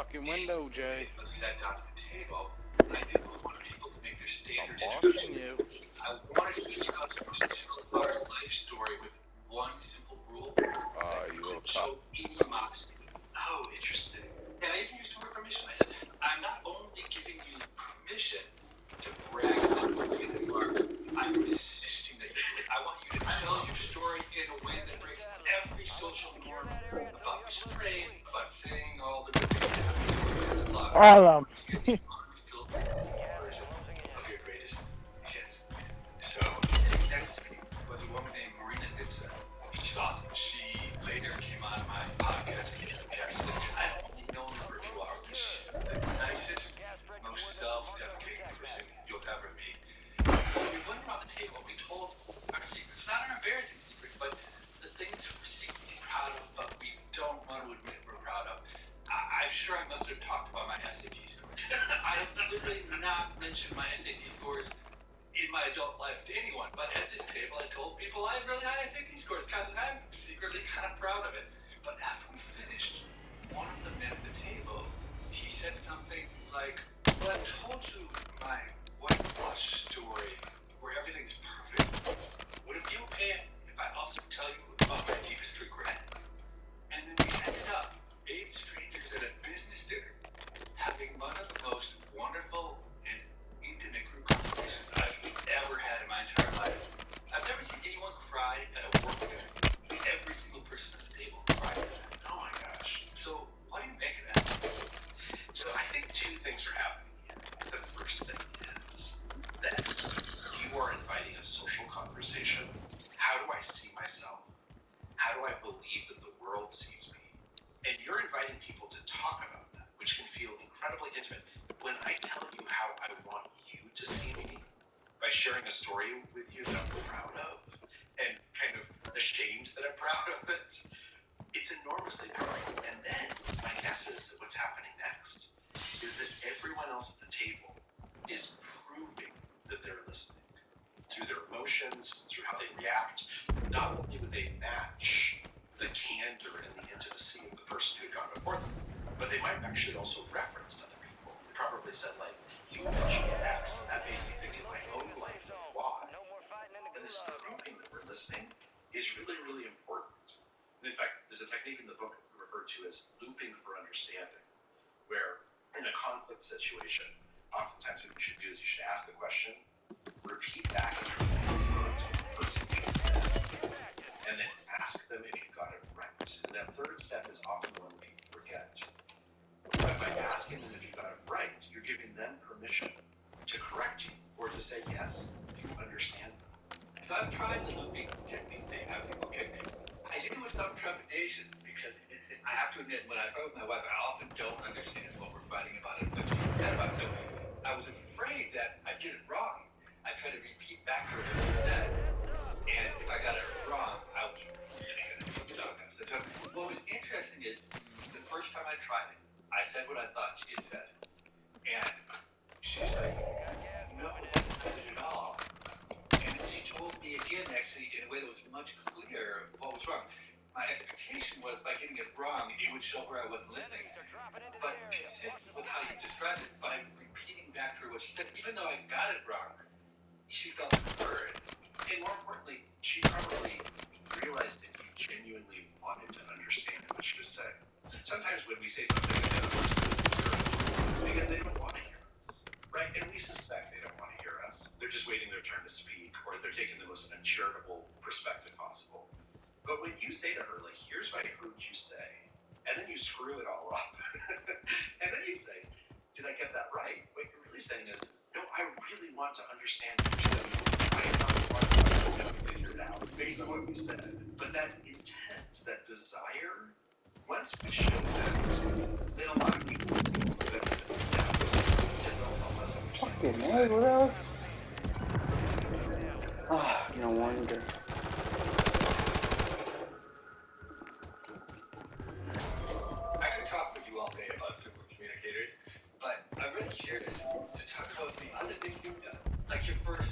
fucking window, Jay. Was sat down at the table. I didn't want people to make their standard I'm watching introduction. you. I wanted each of us to tell our life story with one simple rule that You little could cup. show any modesty. Oh, interesting. And I even used the word permission. I said, I'm not only giving you permission to brag about who you are, I'm insisting that I want you to tell your story in a way that breaks every social norm about restraint, about saying all the good things. Alan. Version of your greatest hits. So sitting next to me was a woman named Marina Nitsa. She's awesome. She later came on my podcast as a guest. I've only known her for 2 hours. She's the nicest, most self-deprecating person you'll ever meet. So we went around the table. We told our secrets, not our embarrassing secrets, but the things we're secretly proud of, but we don't want to admit we're proud of. I'm sure I must have talked about my SAT scores. I have literally not mentioned my SAT scores in my adult life to anyone, but at this table I told people I had really high SAT scores. I'm secretly kind of proud of it. But after we finished, one of the men at the table, he said something like, well, I told you my whitewash story where everything's perfect. Would it be okay if I also tell you about my deepest regret? And then we ended up 8 strangers at a business dinner having one of the most wonderful and intimate group conversations I've ever had in my entire life. I've never seen anyone cry at a work event. Every single person at the table cried at that. Oh my gosh. So what do you make of that? So I think 2 things are happening here. The first thing is that you are inviting a social conversation. How do I see myself? How do I believe that the world sees me? And you're inviting people to talk about that, which can feel incredibly intimate. When I tell you how I want you to see me, by sharing a story with you that I'm proud of, and kind of ashamed that I'm proud of it, it's enormously powerful. And then my guess is that what's happening next is that everyone else at the table is proving that they're listening through their emotions, through how they react. Not only would they match the candor and the intimacy of the person who had gone before them, but they might actually also reference other people. They probably said, like, you mentioned X, that made me think in my own life of Y. And this proving that we're listening is really, really important. And in fact, there's a technique in the book referred to as looping for understanding, where in a conflict situation, oftentimes what you should do is you should ask a question, repeat back in your words what the person just said, and then ask them if you got it right. And that third step is often the one people forget. But by asking them if you got it right, you're giving them permission to correct you or to say, yes, you understand them. So I've tried the looping technique thing. I think, okay, I do it with some trepidation because I have to admit, when I fight with my wife, I often don't understand what we're fighting about and what she's upset about. So I was afraid that I did it wrong. I tried to repeat back to her what she said, and if I got it wrong, I was really going to be done. So what was interesting is the first time I tried it, I said what I thought she had said, and she's like, no, that's not it at all. And she told me again, actually, in a way that was much clearer what was wrong. My expectation was by getting it wrong, it would show her I wasn't listening. But consistent with how you described it, by repeating back to her what she said, even though I got it wrong, she felt heard. And more importantly, she probably realized that you genuinely wanted to understand what she was saying. Sometimes when we say something, the other person doesn't hear us because they don't want to hear us, right? And we suspect they don't want to hear us. They're just waiting their turn to speak, or they're taking the most uncharitable perspective possible. But when you say to her, like, here's what I heard you say, and then you screw it all up, and then you say, did I get that right? What you're really saying is, no, I really want to understand what you're saying. I am not smart enough to figure it out based on what you said. But that intent, that desire, once we show that, then a lot of people will benefit from that, and they'll help us understand. Fucking hell, bro. Ah, no wonder.